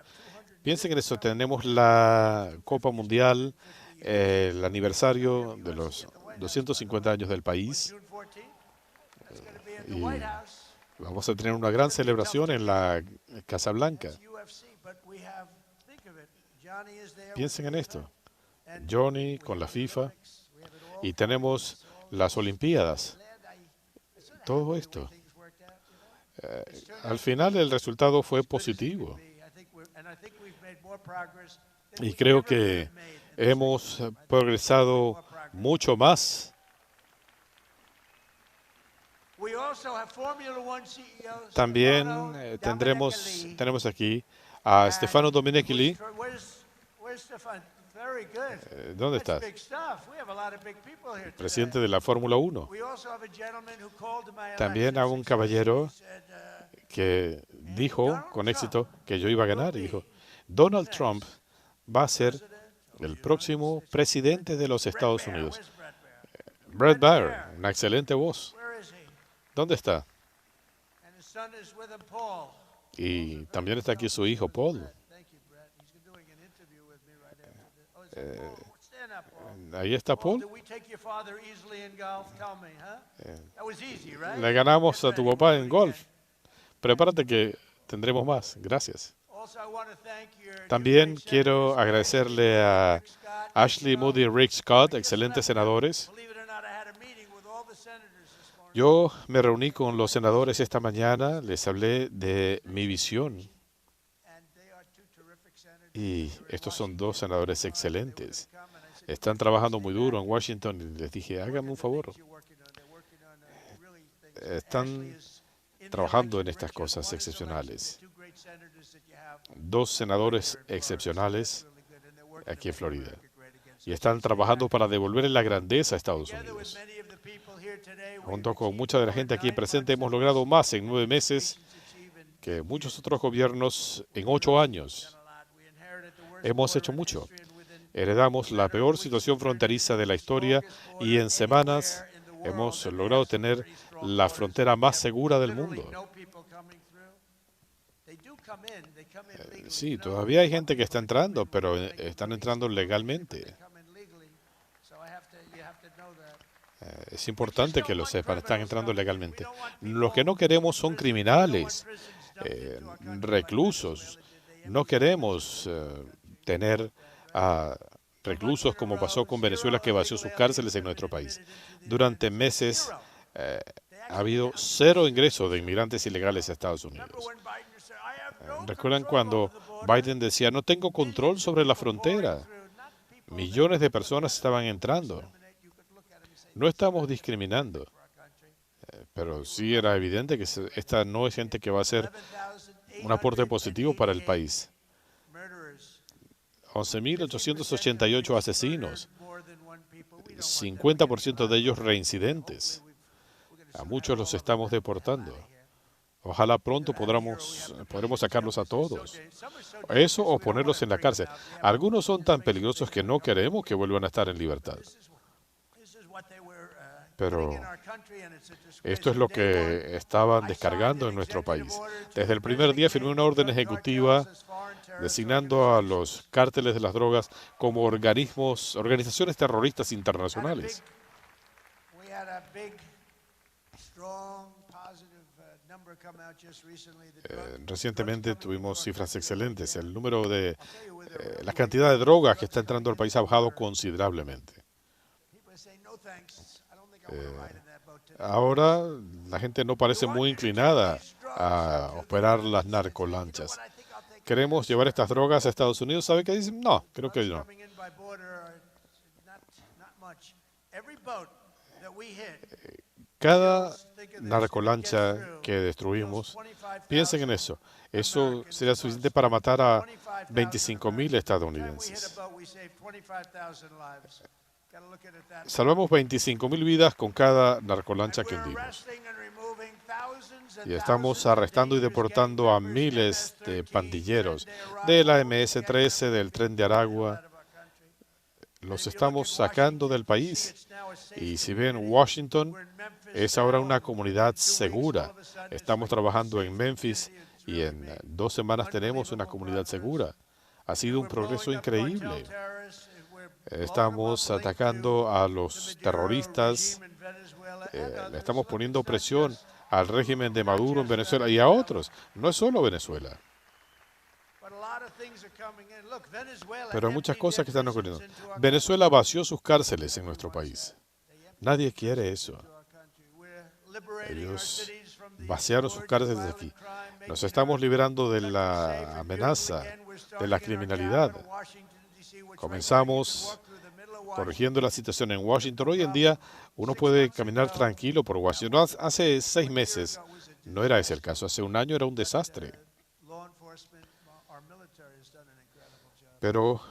Piensen en eso, tenemos la Copa Mundial, el aniversario de los 250 años del país. Y vamos a tener una gran celebración en la Casa Blanca. Piensen en esto. Johnny con la FIFA y tenemos las Olimpiadas. Todo esto. Al final el resultado fue positivo. Y creo que hemos progresado mucho más. También tenemos aquí a Stefano Domenicali. ¿Dónde estás? Presidente de la Fórmula 1. También a un caballero que dijo con éxito que yo iba a ganar y dijo, Donald Trump va a ser el próximo presidente de los Estados Unidos. Brett Baer, una excelente voz. ¿Dónde está? Y también está aquí su hijo, Paul. Ahí está Paul. Le ganamos a tu papá en golf. Prepárate que tendremos más. Gracias. También quiero agradecerle a Ashley Moody y Rick Scott, excelentes senadores. Yo me reuní con los senadores esta mañana, les hablé de mi visión. Y estos son dos senadores excelentes. Están trabajando muy duro en Washington y les dije, háganme un favor. Están trabajando en estas cosas excepcionales. Dos senadores excepcionales aquí en Florida. Y están trabajando para devolver la grandeza a Estados Unidos. Junto con mucha de la gente aquí presente, hemos logrado más en 9 meses que muchos otros gobiernos en 8 años. Hemos hecho mucho. Heredamos la peor situación fronteriza de la historia y en semanas hemos logrado tener la frontera más segura del mundo. Sí, todavía hay gente que está entrando, pero están entrando legalmente. Es importante que lo sepan, están entrando legalmente. Lo que no queremos son criminales, reclusos. No queremos tener a reclusos como pasó con Venezuela, que vació sus cárceles en nuestro país. Durante meses ha habido cero ingreso de inmigrantes ilegales a Estados Unidos. ¿Recuerdan cuando Biden decía, no tengo control sobre la frontera? Millones de personas estaban entrando. No estamos discriminando, pero sí era evidente que esta no es gente que va a ser un aporte positivo para el país. 11.888 asesinos, 50% de ellos reincidentes. A muchos los estamos deportando. Ojalá pronto podremos sacarlos a todos. Eso o ponerlos en la cárcel. Algunos son tan peligrosos que no queremos que vuelvan a estar en libertad. Pero esto es lo que estaban descargando en nuestro país. Desde el primer día firmé una orden ejecutiva designando a los cárteles de las drogas como organizaciones terroristas internacionales. Recientemente tuvimos cifras excelentes. El número de la cantidad de drogas que está entrando al país ha bajado considerablemente. Ahora la gente no parece muy inclinada a operar las narcolanchas. Queremos llevar estas drogas a Estados Unidos. ¿Sabe qué dicen? No, creo que no. Cada narcolancha que destruimos, piensen en eso. Eso sería suficiente para matar a 25.000 estadounidenses. Salvamos 25.000 vidas con cada narcolancha que hundimos. Y estamos arrestando y deportando a miles de pandilleros de la MS-13, del Tren de Aragua. Los estamos sacando del país. Y si ven, Washington es ahora una comunidad segura. Estamos trabajando en Memphis y en 2 semanas tenemos una comunidad segura. Ha sido un progreso increíble. Estamos atacando a los terroristas. Le estamos poniendo presión al régimen de Maduro en Venezuela y a otros. No es solo Venezuela. Pero hay muchas cosas que están ocurriendo. Venezuela vació sus cárceles en nuestro país. Nadie quiere eso. Ellos vaciaron sus cárceles aquí. Nos estamos liberando de la amenaza, de la criminalidad. Comenzamos corrigiendo la situación en Washington. Hoy en día uno puede caminar tranquilo por Washington. Hace 6 meses no era ese el caso. Hace un año era un desastre. Pero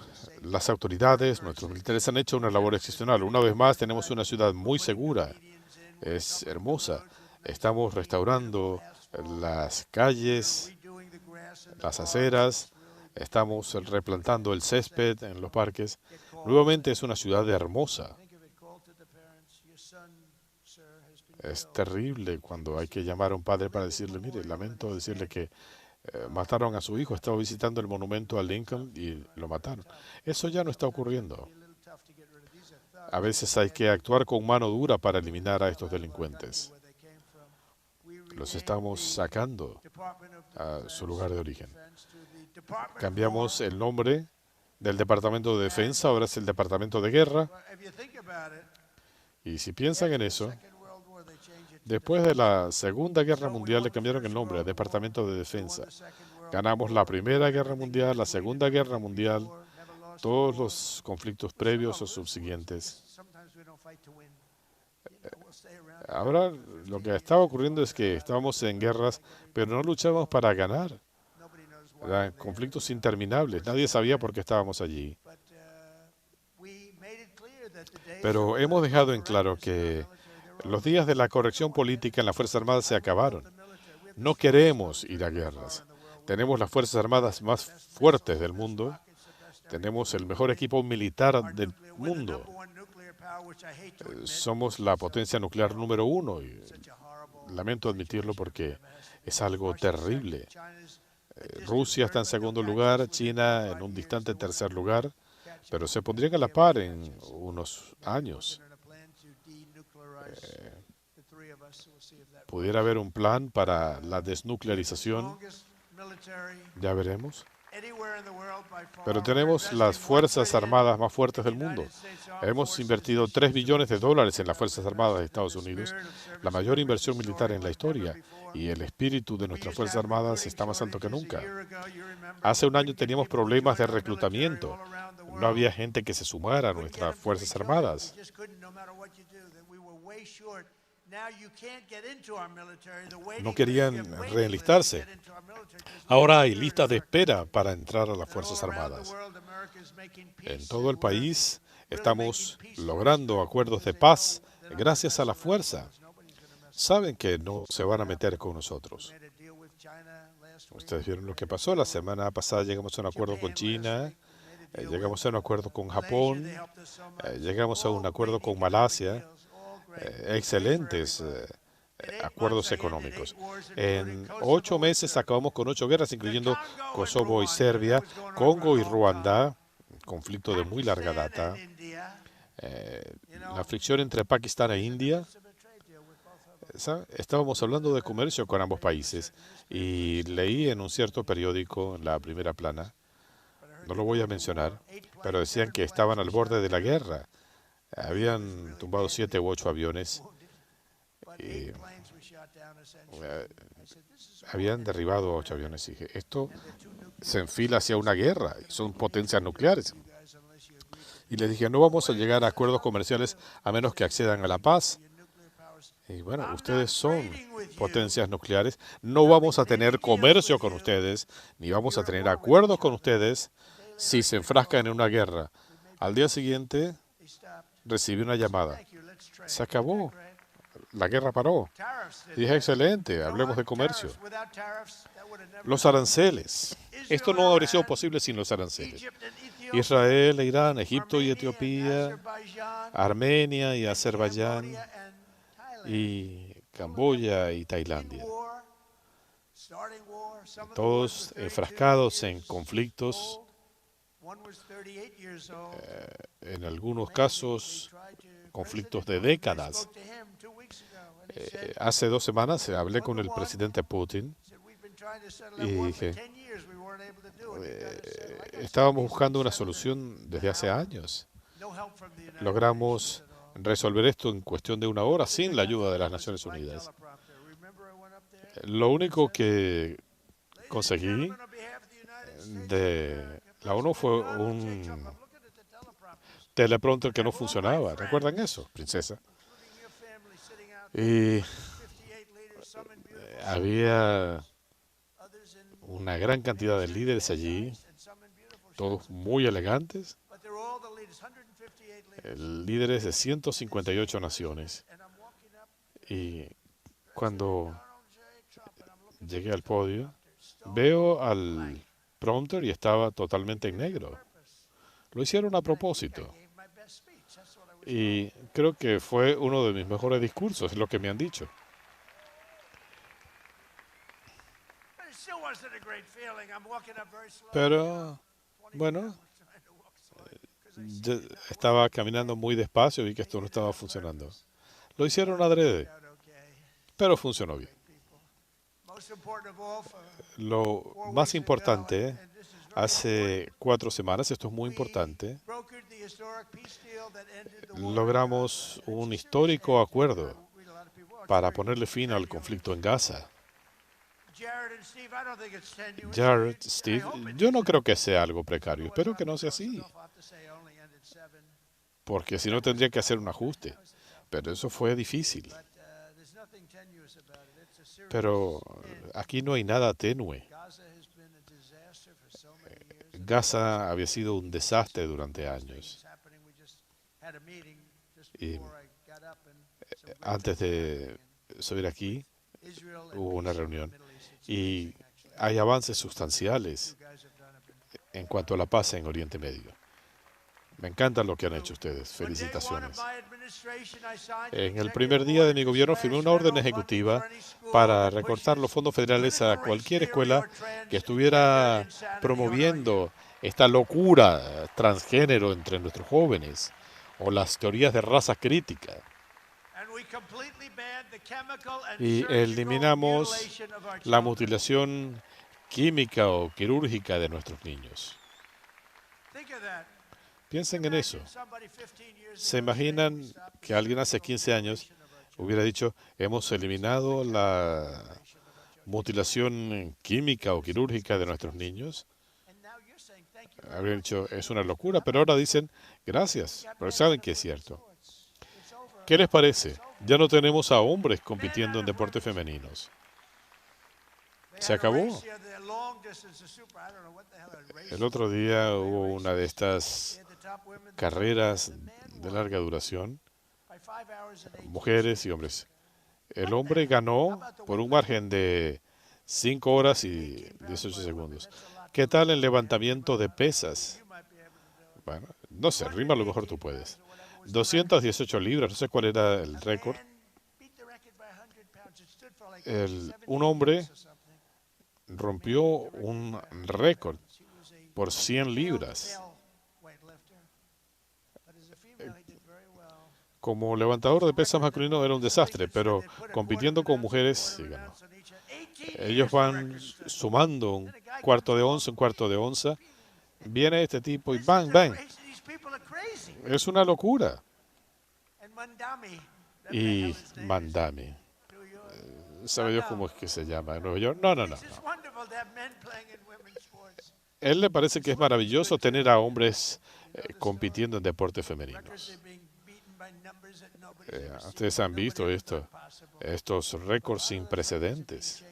las autoridades, nuestros militares han hecho una labor excepcional. Una vez más tenemos una ciudad muy segura. Es hermosa. Estamos restaurando las calles, las aceras. Estamos replantando el césped en los parques. Nuevamente es una ciudad hermosa. Es terrible cuando hay que llamar a un padre para decirle, mire, lamento decirle que mataron a su hijo, estaba visitando el monumento a Lincoln y lo mataron. Eso ya no está ocurriendo. A veces hay que actuar con mano dura para eliminar a estos delincuentes. Los estamos sacando a su lugar de origen. Cambiamos el nombre del Departamento de Defensa, ahora es el Departamento de Guerra. Y si piensan en eso, después de la Segunda Guerra Mundial le cambiaron el nombre a Departamento de Defensa. Ganamos la Primera Guerra Mundial, la Segunda Guerra Mundial, todos los conflictos previos o subsiguientes. Ahora lo que estaba ocurriendo es que estábamos en guerras, pero no luchábamos para ganar. Eran conflictos interminables. Nadie sabía por qué estábamos allí. Pero hemos dejado en claro que los días de la corrección política en las Fuerzas Armadas se acabaron. No queremos ir a guerras. Tenemos las Fuerzas Armadas más fuertes del mundo. Tenemos el mejor equipo militar del mundo. Somos la potencia nuclear número 1. Y lamento admitirlo porque es algo terrible. Rusia está en segundo lugar, China en un distante tercer lugar, pero se pondrían a la par en unos años. Pudiera haber un plan para la desnuclearización, ya veremos. Pero tenemos las Fuerzas Armadas más fuertes del mundo. Hemos invertido $3 billones en las Fuerzas Armadas de Estados Unidos, la mayor inversión militar en la historia, y el espíritu de nuestras Fuerzas Armadas está más alto que nunca. Hace un año teníamos problemas de reclutamiento. No había gente que se sumara a nuestras Fuerzas Armadas. No querían reenlistarse. Ahora hay listas de espera para entrar a las Fuerzas Armadas. En todo el país estamos logrando acuerdos de paz gracias a la fuerza. Saben que no se van a meter con nosotros. Ustedes vieron lo que pasó. La semana pasada llegamos a un acuerdo con China, llegamos a un acuerdo con Japón, llegamos a un acuerdo con Malasia. Excelentes acuerdos económicos. En 8 meses acabamos con 8 guerras, incluyendo Kosovo y Serbia, Congo y Ruanda, conflicto de muy larga data, la fricción entre Pakistán e India. Estábamos hablando de comercio con ambos países y leí en un cierto periódico, en la primera plana, no lo voy a mencionar, pero decían que estaban al borde de la guerra. Habían tumbado 7 u 8 aviones y habían derribado 8 aviones. Y dije, esto se enfila hacia una guerra, y son potencias nucleares. Y les dije, no vamos a llegar a acuerdos comerciales a menos que accedan a la paz. Y bueno, ustedes son potencias nucleares, no vamos a tener comercio con ustedes, ni vamos a tener acuerdos con ustedes si se enfrascan en una guerra. Al día siguiente recibí una llamada. Se acabó. La guerra paró. Dije, excelente, hablemos de comercio. Los aranceles. Esto no habría sido posible sin los aranceles. Israel, Irán, Egipto y Etiopía, Armenia y Azerbaiyán, y Camboya y Tailandia. Todos enfrascados en conflictos, en algunos casos, conflictos de décadas. Hace 2 semanas hablé con el presidente Putin y dije, estábamos buscando una solución desde hace años. Logramos resolver esto en cuestión de 1 hora sin la ayuda de las Naciones Unidas. Lo único que conseguí de la ONU fue un teleprompter que no funcionaba. ¿Recuerdan eso, princesa? Y había una gran cantidad de líderes allí, todos muy elegantes, líderes de 158 naciones. Y cuando llegué al podio, veo al prompter y estaba totalmente en negro. Lo hicieron a propósito. Y creo que fue uno de mis mejores discursos, es lo que me han dicho. Pero, bueno, yo estaba caminando muy despacio y vi que esto no estaba funcionando. Lo hicieron adrede, pero funcionó bien. Lo más importante, hace 4 semanas, esto es muy importante, logramos un histórico acuerdo para ponerle fin al conflicto en Gaza. Jared, Steve, yo no creo que sea algo precario, espero que no sea así, porque si no tendría que hacer un ajuste, pero eso fue difícil. Pero aquí no hay nada tenue. Gaza había sido un desastre durante años. Y antes de subir aquí, hubo una reunión y hay avances sustanciales en cuanto a la paz en Oriente Medio. Me encanta lo que han hecho ustedes. Felicitaciones. En el primer día de mi gobierno firmé una orden ejecutiva para recortar los fondos federales a cualquier escuela que estuviera promoviendo esta locura transgénero entre nuestros jóvenes o las teorías de raza crítica. Y eliminamos la mutilación química o quirúrgica de nuestros niños. Piensen en eso. ¿Se imaginan que alguien hace 15 años hubiera dicho, hemos eliminado la mutilación química o quirúrgica de nuestros niños? Habrían dicho, es una locura, pero ahora dicen, gracias, pero saben que es cierto. ¿Qué les parece? Ya no tenemos a hombres compitiendo en deportes femeninos. Se acabó. El otro día hubo una de estas carreras de larga duración, mujeres y hombres. El hombre ganó por un margen de 5 horas y 18 segundos. ¿Qué tal el levantamiento de pesas? Bueno, no sé, Rima, a lo mejor tú puedes. 218 libras, no sé cuál era el récord. Un hombre rompió un récord por 100 libras. Como levantador de pesas masculino era un desastre, pero compitiendo con mujeres sí ganó. Ellos van sumando un cuarto de onza. Viene este tipo y bang, bang. Es una locura. Y Mandami. ¿Sabe Dios cómo es que se llama en Nueva York? No, no, no, no. Él le parece que es maravilloso tener a hombres compitiendo en deportes femeninos. Ustedes han visto estos récords sin precedentes.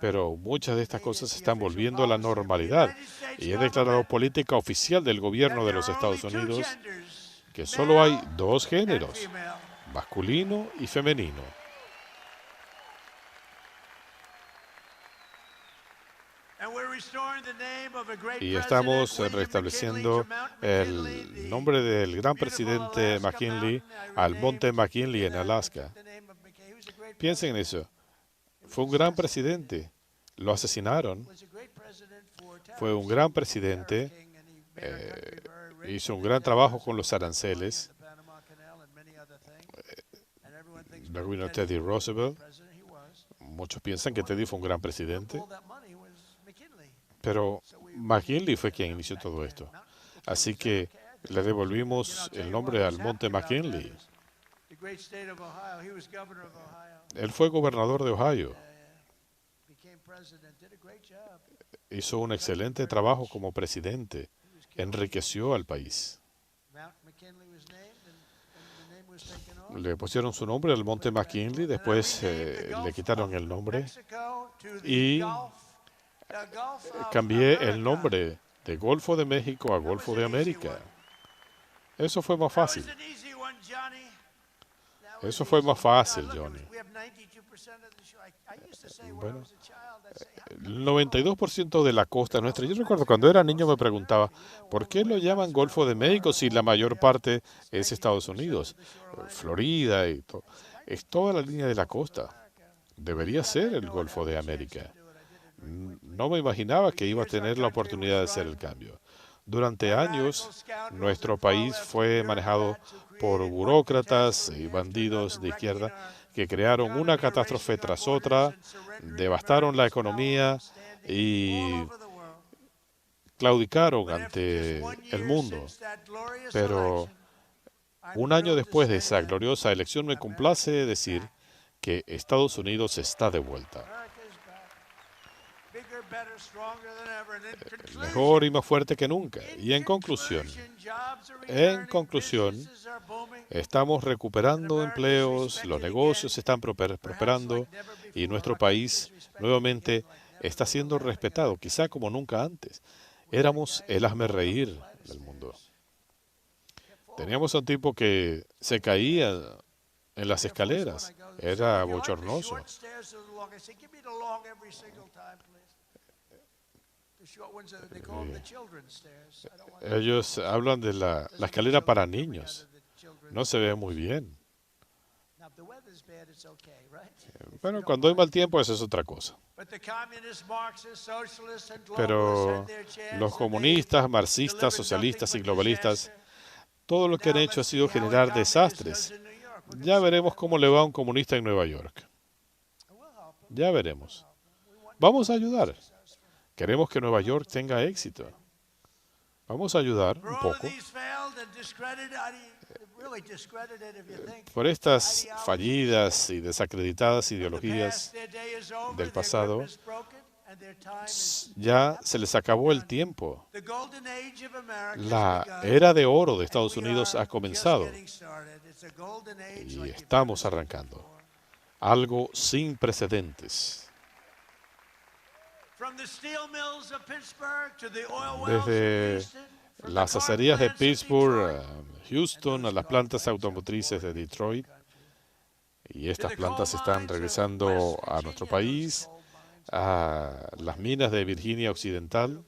Pero muchas de estas cosas se están volviendo a la normalidad. Y he declarado política oficial del gobierno de los Estados Unidos que solo hay 2 géneros, masculino y femenino. Y estamos restableciendo el nombre del gran presidente McKinley al monte McKinley en Alaska. Piensen en eso. Fue un gran presidente. Lo asesinaron. Fue un gran presidente. Hizo un gran trabajo con los aranceles. Luego vino Teddy Roosevelt. Muchos piensan que Teddy fue un gran presidente. Pero McKinley fue quien inició todo esto. Así que le devolvimos el nombre al monte McKinley. Él fue gobernador de Ohio. Hizo un excelente trabajo como presidente. Enriqueció al país. Le pusieron su nombre al monte McKinley, después le quitaron el nombre y cambié el nombre de Golfo de México a Golfo de América. Eso fue más fácil. Eso fue más fácil, Johnny. Bueno, el 92% de la costa nuestra. Yo recuerdo cuando era niño me preguntaba, ¿por qué lo llaman Golfo de México si la mayor parte es Estados Unidos? Florida y todo. Es toda la línea de la costa. Debería ser el Golfo de América. No me imaginaba que iba a tener la oportunidad de hacer el cambio. Durante años, nuestro país fue manejado por burócratas y bandidos de izquierda que crearon una catástrofe tras otra, devastaron la economía y claudicaron ante el mundo. Pero un año después de esa gloriosa elección me complace decir que Estados Unidos está de vuelta. Mejor y más fuerte que nunca. Y en conclusión, estamos recuperando empleos, los negocios se están prosperando y nuestro país nuevamente está siendo respetado, quizá como nunca antes. Éramos el hazmerreír del mundo. Teníamos a un tipo que se caía en las escaleras. Era bochornoso. Ellos hablan de la escalera para niños. No se ve muy bien. Bueno, cuando hay mal tiempo, eso es otra cosa. Pero los comunistas, marxistas, socialistas y globalistas, todo lo que han hecho ha sido generar desastres. Ya veremos cómo le va a un comunista en Nueva York. Ya veremos. Vamos a ayudar. Queremos que Nueva York tenga éxito. Vamos a ayudar un poco. Por estas fallidas y desacreditadas ideologías del pasado, ya se les acabó el tiempo. La era de oro de Estados Unidos ha comenzado y estamos arrancando. Algo sin precedentes. Desde las acerías de Pittsburgh, Houston, a las plantas automotrices de Detroit, y estas plantas están regresando a nuestro país, a las minas de Virginia Occidental.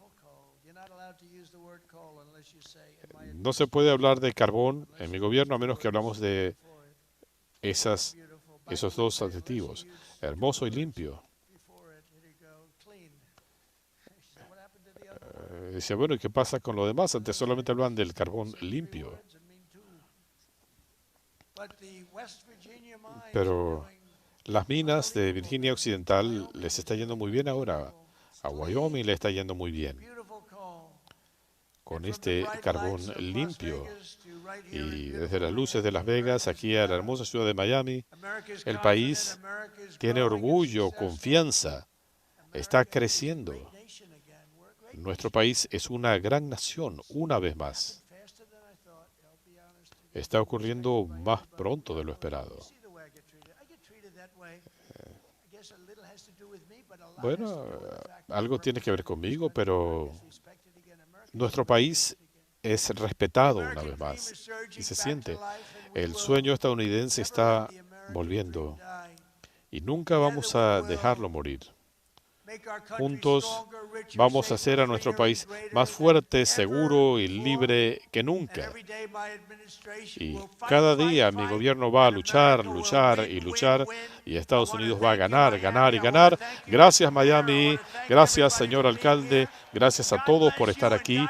No se puede hablar de carbón en mi gobierno a menos que hablamos de esos dos adjetivos, hermoso y limpio. Decía, bueno, ¿y qué pasa con lo demás? Antes solamente hablaban del carbón limpio. Pero las minas de Virginia Occidental les está yendo muy bien ahora. A Wyoming le está yendo muy bien con este carbón limpio. Y desde las luces de Las Vegas, aquí a la hermosa ciudad de Miami, el país tiene orgullo, confianza, está creciendo. Nuestro país es una gran nación, una vez más. Está ocurriendo más pronto de lo esperado. Bueno, algo tiene que ver conmigo, pero nuestro país es respetado una vez más y se siente. El sueño estadounidense está volviendo y nunca vamos a dejarlo morir. Juntos vamos a hacer a nuestro país más fuerte, seguro y libre que nunca. Y cada día mi gobierno va a luchar, luchar y luchar, y Estados Unidos va a ganar, ganar y ganar. Gracias, Miami. Gracias, señor alcalde. Gracias a todos por estar aquí.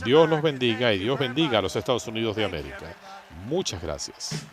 Dios los bendiga y Dios bendiga a los Estados Unidos de América. Muchas gracias.